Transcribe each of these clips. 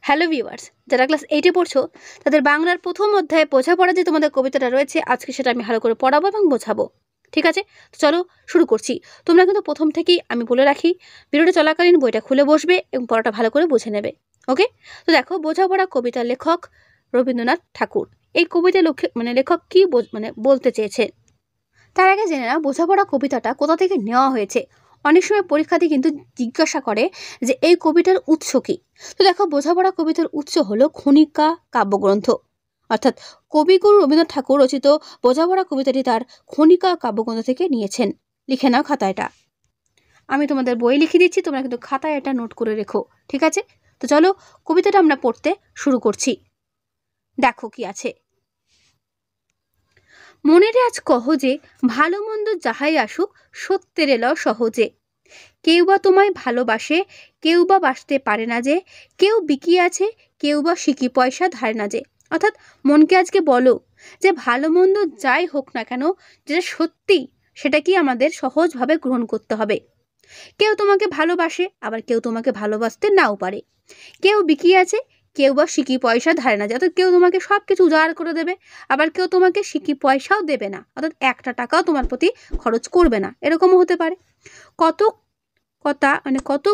Hello viewers, যারা class 8-এ পড়ছো তাদের বাংলার প্রথম অধ্যায়ে বোঝাপড়া যে তোমাদের কবিতাটা রয়েছে, আজকে সেটা আমি ভালো করে পড়াবো এবং বোঝাবো। ঠিক আছে, তো চলো শুরু করছি। তোমরা কিন্তু প্রথম থেকেই আমি বলে রাখি, ভিডিওটা চলাকালীন বইটা খুলে বসবে এবং পড়াটা ভালো করে বুঝে নেবে। ওকে, তো দেখো, বোঝাপড়া কবিতার লেখক রবীন্দ্রনাথ ঠাকুর। এই কবিতার লেখক কি বলতে চেয়েছে তার আগে জেনে না বোঝাপড়া কবিতাটা কোথা থেকে নেওয়া হয়েছে। অনেক সময় পরীক্ষাতে কিন্তু জিজ্ঞাসা করে যে এই কবিতার উৎস কি। তো দেখো, বোঝাপড়া কবিতার উৎস হলো খনিকা কাব্যগ্রন্থ, অর্থাৎ কবিগুরু রবীন্দ্রনাথ ঠাকুর রচিত বোঝাপড়া কবিতাটি তার খনিকা কাব্যগ্রন্থ থেকে নিয়েছেন। লিখে নাও খাতায় এটা। আমি তোমাদের বই লিখে দিচ্ছি, তোমরা কিন্তু খাতায় এটা নোট করে রেখো। ঠিক আছে, তো চলো কবিতাটা আমরা পড়তে শুরু করছি। দেখো কি আছে। মনেরে আজ কহ যে ভালো মন্দ যাহাই আসুক সত্যের এল সহজে। কেউ বা তোমায় ভালোবাসে, কেউ বা বাসতে পারে না যে, কেউ বিকিয়ে আছে, কেউ বা সিকি পয়সা ধারে না যে। অর্থাৎ মনকে আজকে বলো যে ভালো মন্দ যাই হোক না কেন, যেটা সত্যি সেটা কি আমাদের সহজভাবে গ্রহণ করতে হবে। কেউ তোমাকে ভালোবাসে, আবার কেউ তোমাকে ভালোবাসতে নাও পারে। কেউ বিকিয়ে আছে, কেউ বা সিকি পয়সা ধারে না, অর্থাৎ কেউ তোমাকে সব কিছু উজাড় করে দেবে, আবার কেউ তোমাকে সিকি পয়সাও দেবে না, অর্থাৎ একটা টাকাও তোমার প্রতি খরচ করবে না, এরকমও হতে পারে। কত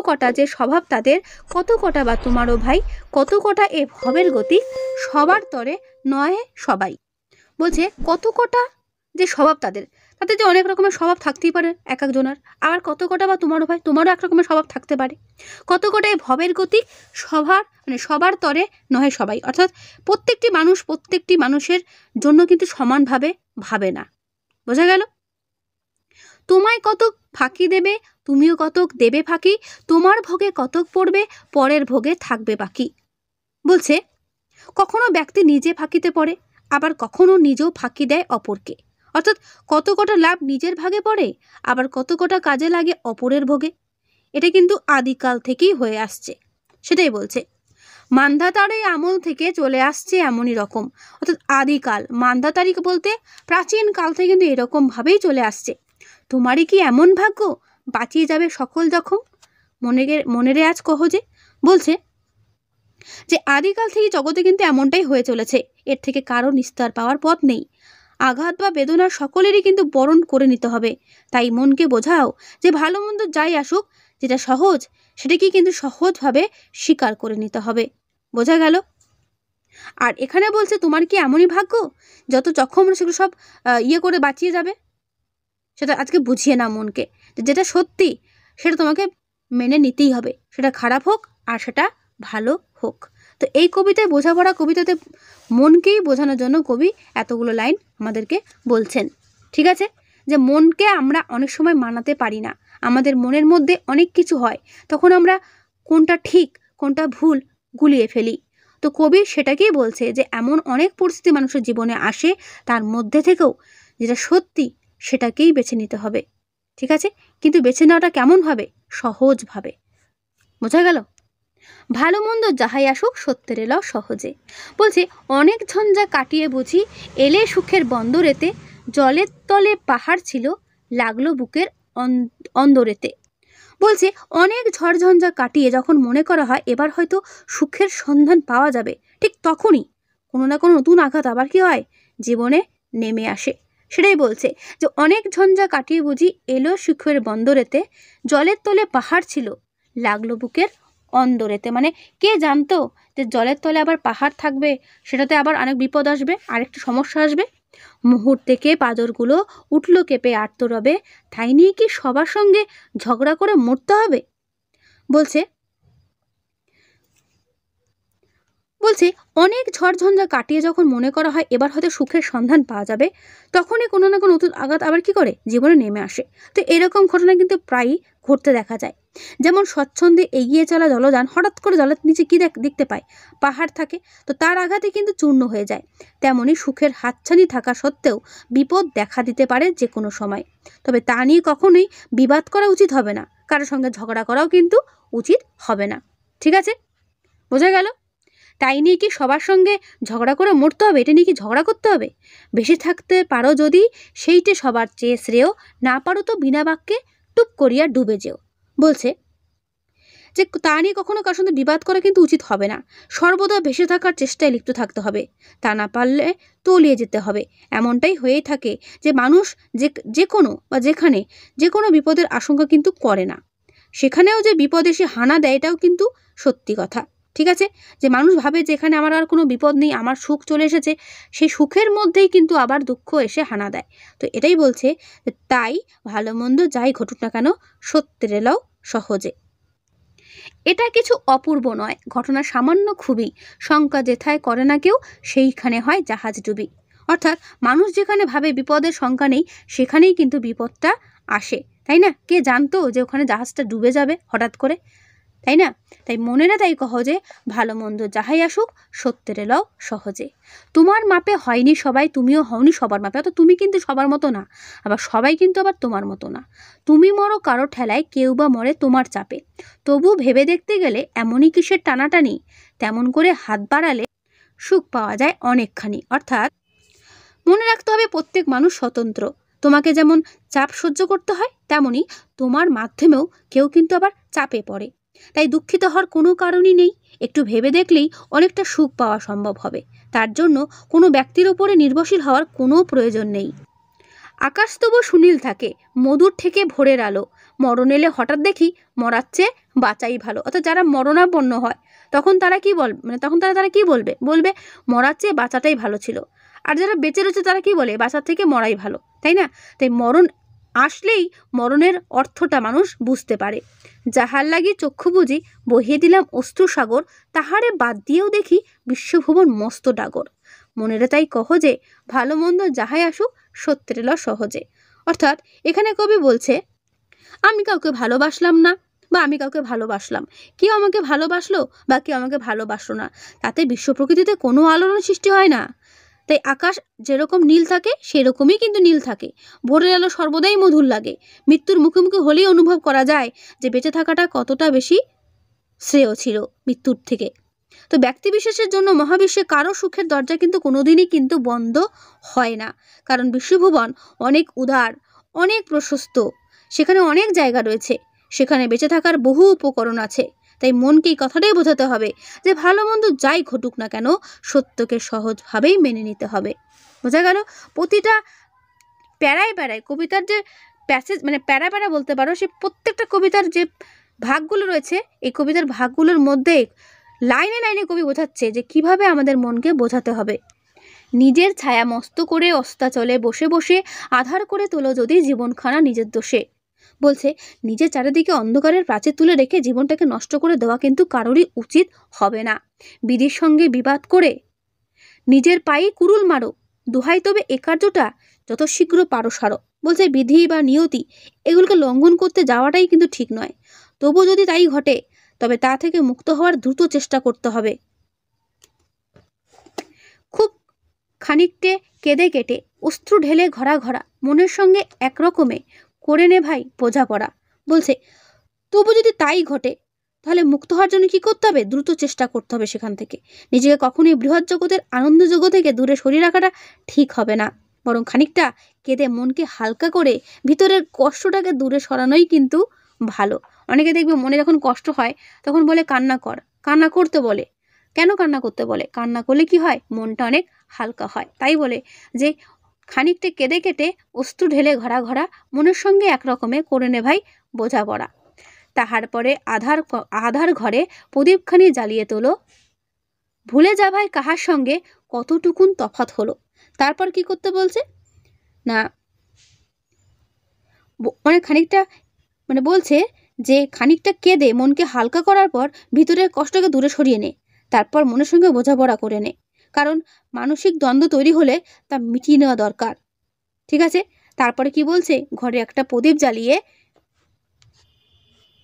কটা যে স্বভাব তাদের, কত কটা বা তোমারও ভাই, কত কটা এ ভবের গতি, সবার তরে নয় সবাই। বলছে কত কটা যে স্বভাব তাদের, তাদের যে অনেক রকমের স্বভাব থাকতেই পারে এক একজনের, আবার কত কটা বা তোমারও ভাই, তোমারও এক রকমের স্বভাব থাকতে পারে। কত কটা এই ভবের গতি, সবার তরে নয় সবাই, অর্থাৎ প্রত্যেকটি মানুষের জন্য কিন্তু সমানভাবে ভাবে না। বোঝা গেল? তোমায় কতক ফাঁকি দেবে, তুমিও কতক দেবে ফাঁকি, তোমার ভোগে কতক পড়বে, পরের ভোগে থাকবে বাকি। বলছে কখনো ব্যক্তি নিজে ফাঁকিতে পড়ে, আবার কখনো নিজেও ফাঁকি দেয় অপরকে, অর্থাৎ কত কটা লাভ নিজের ভাগে পড়ে, আবার কত কটা কাজে লাগে অপরের ভোগে। এটা কিন্তু আদিকাল থেকেই হয়ে আসছে, সেটাই বলছে। মান্ধাতার এই আমল থেকে চলে আসছে এমনই রকম, অর্থাৎ আদিকাল, মান্ধাতারি বলতে প্রাচীন কাল থেকে কিন্তু এরকমভাবেই চলে আসছে। তোমারই কি এমন ভাগ্য, বাঁচিয়ে যাবে সকল জখম, মনেরে আজ কহ যে। বলছে যে আদিকাল থেকে জগতে কিন্তু এমনটাই হয়ে চলেছে, এর থেকে কারো নিস্তার পাওয়ার পথ নেই। আঘাত বা বেদনার সকলেরই কিন্তু বরণ করে নিতে হবে। তাই মনকে বোঝাও যে ভালো মন্দ যাই আসুক, যেটা সহজ সেটাকেই কিন্তু সহজভাবে স্বীকার করে নিতে হবে। বোঝা গেল? আর এখানে বলছে তোমার কি এমনই ভাগ্য, যত জখম সেগুলো সব করে বাঁচিয়ে যাবে। সেটা আজকে বুঝিয়ে না মনকে, যেটা সত্যি সেটা তোমাকে মেনে নিতেই হবে, সেটা খারাপ হোক আর সেটা ভালো হোক। তো এই কবিতায় বোঝাপড়া কবিতাতে মনকেই বোঝানোর জন্য কবি এতগুলো লাইন আমাদেরকে বলছেন। ঠিক আছে, যে মনকে আমরা অনেক সময় মানাতে পারি না, আমাদের মনের মধ্যে অনেক কিছু হয়, তখন আমরা কোনটা ঠিক কোনটা ভুল গুলিয়ে ফেলি। তো কবি সেটাকেই বলছে যে এমন অনেক পরিস্থিতি মানুষের জীবনে আসে, তার মধ্যে থেকেও যেটা সত্যি সেটাকেই বেছে নিতে হবে। ঠিক আছে, কিন্তু বেছে নেওয়াটা কেমনভাবে? সহজভাবে। বোঝা গেল? ভালো মন্দ যাহাই আসুক সত্যের এল সহজে। বলছে অনেক ঝঞ্ঝা কাটিয়ে বুঝি এলে সুখের বন্দরেতে, জলের তলে পাহাড় ছিল লাগলো বুকের অন্দরেতে। বলছে অনেক ঝড়ঝঞ্ঝা কাটিয়ে যখন মনে করা হয় এবার হয়তো সুখের সন্ধান পাওয়া যাবে, ঠিক তখনই কোনো না কোনো নতুন আঘাত আবার কি হয়, জীবনে নেমে আসে। সেটাই বলছে যে অনেক ঝঞ্ঝা কাটিয়ে বুঝি এলো সুখের বন্দরেতে, জলের তলে পাহাড় ছিল লাগলো বুকের অন্দরেতে। মানে কে জানতো যে জলের তলে আবার পাহাড় থাকবে, সেটাতে আবার অনেক বিপদ আসবে, আরেকটা সমস্যা আসবে। মুহূর্তে পাঁজরগুলো উঠল কেঁপে আর্তরবে, তাই নিয়ে কি সবার সঙ্গে ঝগড়া করে মরতে হবে। বলছে অনেক ঝড়ঝঞ্ঝা কাটিয়ে যখন মনে করা হয় এবার হয়তো সুখের সন্ধান পাওয়া যাবে, তখনই কোনো না কোনো নতুন আঘাত আবার কি করে জীবনে নেমে আসে। তো এরকম ঘটনা কিন্তু প্রায়ই ঘটতে দেখা যায়। যেমন স্বচ্ছন্দে এগিয়ে চলা জলযান হঠাৎ করে জলের নিচে কি দেখতে পায়, পাহাড় থাকে, তো তার আঘাতে কিন্তু চূর্ণ হয়ে যায়। তেমনি সুখের হাতছানি থাকা সত্ত্বেও বিপদ দেখা দিতে পারে যে কোনো সময়। তবে তা নিয়ে কখনোই বিবাদ করা উচিত হবে না, কারোর সঙ্গে ঝগড়া করাও কিন্তু উচিত হবে না। ঠিক আছে, বোঝা গেল? তাই নিয়ে কি সবার সঙ্গে ঝগড়া করে মরতে হবে, এটা নিয়ে কি ঝগড়া করতে হবে? বেশি থাকতে পারো যদি সেইটে সবার চেয়ে শ্রেয়, না পারো তো বিনা বাক্যে টুপ করিয়া ডুবে যেও। বলছে যে তা নিয়ে কখনো কারোর সঙ্গে বিবাদ করা কিন্তু উচিত হবে না। সর্বদা ভেসে থাকার চেষ্টায় লিপ্ত থাকতে হবে, তা না পারলে তলিয়ে যেতে হবে। এমনটাই হয়েই থাকে যে মানুষ যে কোনো বা যেখানে যে কোনো বিপদের আশঙ্কা কিন্তু করে না, সেখানেও যে বিপদ এসে হানা দেয় এটাও কিন্তু সত্যি কথা। ঠিক আছে, যে মানুষ ভাবে যে এখানে আমার আর কোনো বিপদ নেই, আমার সুখ চলে এসেছে, সেই সুখের মধ্যেই কিন্তু আবার দুঃখ এসে হানা দেয়। তো এটাই বলছে যে তাই ভালো মন্দ যাই ঘটুক না কেন সত্যের এলাও সহজে। এটা কিছু অপূর্ব নয়, ঘটনা সামান্য খুবই, শঙ্কা যেথায় করে না কেউ সেইখানে হয় জাহাজ ডুবি। অর্থাৎ মানুষ যেখানে ভাবে বিপদের শঙ্কা নেই সেখানেই কিন্তু বিপদটা আসে, তাই না? কে জানতো যে ওখানে জাহাজটা ডুবে যাবে হঠাৎ করে, তাই না? তাই মনে না তাই কহজে ভালো মন্দ যাহাই আসুক সত্যের এলাও সহজে। তোমার মাপে হয়নি সবাই, তুমিও হওনি সবার মাপে। অর্থাৎ তুমি কিন্তু সবার মতো না, আবার সবাই কিন্তু আবার তোমার মতো না। তুমি মরো কারো ঠেলায়, কেউ বা মরে তোমার চাপে। তবু ভেবে দেখতে গেলে এমনই কিসের টানাটানি, তেমন করে হাত বাড়ালে সুখ পাওয়া যায় অনেকখানি। অর্থাৎ মনে রাখতে হবে প্রত্যেক মানুষ স্বতন্ত্র। তোমাকে যেমন চাপ সহ্য করতে হয় তেমনি তোমার মাধ্যমেও কেউ কিন্তু আবার চাপে পড়ে। তাই দুঃখিত হওয়ার কোনো কারণই নেই, একটু ভেবে দেখলেই অনেকটা সুখ পাওয়া সম্ভব হবে। তার জন্য কোনো ব্যক্তির ওপরে নির্ভরশীল হওয়ার কোনো প্রয়োজন নেই। আকাশ তবু সুনীল থাকে, মধুর থেকে ভোরের আলো। মরণ এলে হঠাৎ দেখি মরার চেয়ে বাঁচাই ভালো। অর্থাৎ যারা মরণাপন্ন হয় তখন তারা কি তখন তারা কি বলবে? বলবে মরার চেয়ে বাঁচাটাই ভালো ছিল। আর যারা বেঁচে রয়েছে তারা কি বলে? বাঁচার থেকে মরাই ভালো, তাই না? তাই মরণ আসলেই মরণের অর্থটা মানুষ বুঝতে পারে। যাহার লাগি চক্ষু বুঝি বহিয়ে দিলাম অশ্রু সাগর, তাহারে বাদ দিয়েও দেখি বিশ্বভুবন মস্ত ডাগর। মনেরে তাই কহ যে ভালো মন্দ যাহাই আসুক সত্যের এলো সহজে। অর্থাৎ এখানে কবি বলছে আমি কাউকে ভালোবাসলাম না বা আমি কাউকে ভালোবাসলাম, কেউ আমাকে ভালোবাসলো বা কেউ আমাকে ভালোবাসলো না, তাতে বিশ্ব প্রকৃতিতে কোনো আলোড়ন সৃষ্টি হয় না। তাই আকাশ যেরকম নীল থাকে সেরকমই কিন্তু নীল থাকে। ভোরের আলো সর্বদাই মধুর লাগে। মৃত্যুর মুখোমুখি হলেই অনুভব করা যায় যে বেঁচে থাকাটা কতটা বেশি শ্রেয় ছিল মৃত্যুর থেকে। তো ব্যক্তি বিশেষের জন্য মহাবিশ্বে কারো সুখের দরজা কিন্তু কোনোদিনই কিন্তু বন্ধ হয় না, কারণ বিশ্বভুবন অনেক উদার, অনেক প্রশস্ত, সেখানে অনেক জায়গা রয়েছে, সেখানে বেঁচে থাকার বহু উপকরণ আছে। তাই মনকে এই কথাটাই বোঝাতে হবে যে ভালো মন্দ যাই ঘটুক না কেন সত্যকে সহজভাবেই মেনে নিতে হবে। বোঝা গেল? প্রতিটা প্যারায় প্যারায় কবিতার যে প্যাসেজ, প্যারা প্যারা বলতে পারো, সে প্রত্যেকটা কবিতার যে ভাগগুলো রয়েছে এই কবিতার ভাগগুলোর মধ্যে লাইনে লাইনে কবি বোঝাচ্ছে যে কিভাবে আমাদের মনকে বোঝাতে হবে। নিজের ছায়া মস্ত করে অস্তাচলে বসে বসে আধার করে তোলো যদি জীবনখানা নিজের দোষে। বলছে নিজের চারিদিকে অন্ধকারের প্রাচীর তুলে রেখে জীবনটাকে নষ্ট করে দেওয়া কিন্তু কারোরই উচিত হবে না। বিধির সঙ্গে বিবাদ করে নিজের পায়ে কুরুল মারো, দোহাই তবে এ কার্যটা যত শীঘ্র পারো সারো। বলছে বিধি বা নিয়তি এগুলোকে লঙ্ঘন করতে যাওয়াটাই কিন্তু ঠিক নয়। তবু যদি তাই ঘটে তবে তা থেকে মুক্ত হওয়ার দ্রুত চেষ্টা করতে হবে। খুব খানিকটে কেঁদে কেটে অশ্রু ঢেলে ঘরা ঘরা মনের সঙ্গে একরকমে করে নে ভাই বোঝাপড়া। বলছে তবু যদি তাই ঘটে তাহলে মুক্ত হওয়ার জন্য কি করতে হবে? দ্রুত চেষ্টা করতে হবে সেখান থেকে। নিজেকে কখনোই বৃহৎ জগতের আনন্দযোগ্য থেকে দূরে সরিয়ে রাখাটা ঠিক হবে না, বরং খানিকটা কেঁদে মনকে হালকা করে ভিতরের কষ্টটাকে দূরে সরানোই কিন্তু ভালো। অনেকে দেখবে মনে যখন কষ্ট হয় তখন বলে কান্না কর, কান্না করতে বলে। কেন কান্না করতে বলে? কান্না করলে কি হয়? মনটা অনেক হালকা হয়। তাই বলে যে খানিকটা কেঁদে কেটে অশ্রু ঢেলে ঘরা ঘরা মনের সঙ্গে একরকমে করে নে ভাই বোঝাপড়া। তাহার পরে আধার ঘরে প্রদীপখানি জ্বালিয়ে তোলো, ভুলে যা ভাই কাহার সঙ্গে কতটুকুন তফাৎ হলো। তারপর কি করতে বলছে না, খানিকটা বলছে যে খানিকটা কেঁদে মনকে হালকা করার পর ভিতরের কষ্টকে দূরে সরিয়ে নে, তারপর মনের সঙ্গে বোঝাপড়া করে নে। কারণ মানসিক দ্বন্দ্ব তৈরি হলে তা মিটিয়ে নেওয়া দরকার। ঠিক আছে? তারপরে কি বলছে? ঘরে একটা প্রদীপ জ্বালিয়ে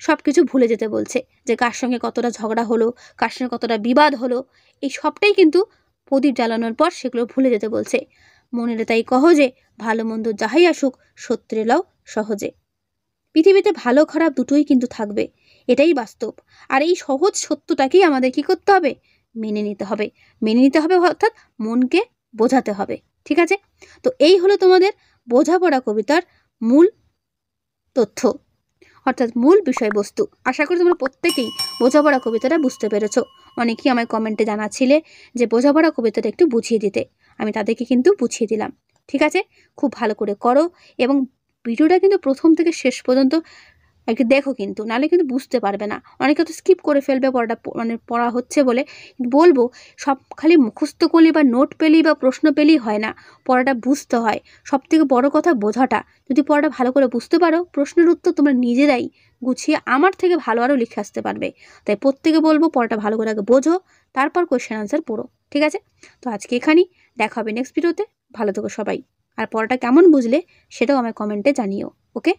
সব কিছু ভুলে যেতে বলছে, যে কার সঙ্গে কতটা ঝগড়া হলো, কার সঙ্গে কতটা বিবাদ হলো, এই সবটাই কিন্তু প্রদীপ জ্বালানোর পর সেগুলো ভুলে যেতে বলছে। মনের তাই কহ যে ভালো মন্দ যাহাই আসুক সত্যের এলাও সহজে। পৃথিবীতে ভালো খারাপ দুটোই কিন্তু থাকবে, এটাই বাস্তব। আর এই সহজ সত্যটাকেই আমাদের কি করতে হবে? মেনে নিতে হবে। মেনে নিতে হবে অর্থাৎ মনকে বোঝাতে হবে। ঠিক আছে? তো এই হলো তোমাদের বোঝাপড়া কবিতার মূল তথ্য। অর্থাৎ মূল বিষয়বস্তু। আশা করি তোমরা প্রত্যেকেই বোঝাপড়া কবিতাটা বুঝতে পেরেছো। অনেকেই আমায় কমেন্টে জানাচ্ছিলে যে বোঝাপড়া কবিতাটা একটু বুঝিয়ে দিতে, আমি তাদেরকে কিন্তু বুঝিয়ে দিলাম। ঠিক আছে, খুব ভালো করে করো এবং ভিডিওটা কিন্তু প্রথম থেকে শেষ পর্যন্ত একটু দেখো, কিন্তু নাহলে কিন্তু বুঝতে পারবে না। অনেকে তো স্কিপ করে ফেলবে পড়াটা, মানে পড়া হচ্ছে বলে। বলবো সব খালি মুখস্থ করলেই বা নোট পেলেই বা প্রশ্ন পেলেই হয় না, পড়াটা বুঝতে হয়। সব থেকে বড় কথা বোঝাটা। যদি পড়াটা ভালো করে বুঝতে পারো, প্রশ্নের উত্তর তোমরা নিজেরাই গুছিয়ে আমার থেকে ভালো আরও লিখে আসতে পারবে। তাই প্রত্যেকে বলবো পড়াটা ভালো করে আগে বোঝো, তারপর কোয়েশ্চেন আনসার পড়ো। ঠিক আছে, তো আজকে এখানেই, দেখা হবে নেক্সট ভিডিওতে। ভালো থেকো সবাই। আর পড়াটা কেমন বুঝলে সেটাও আমায় কমেন্টে জানিও। ওকে।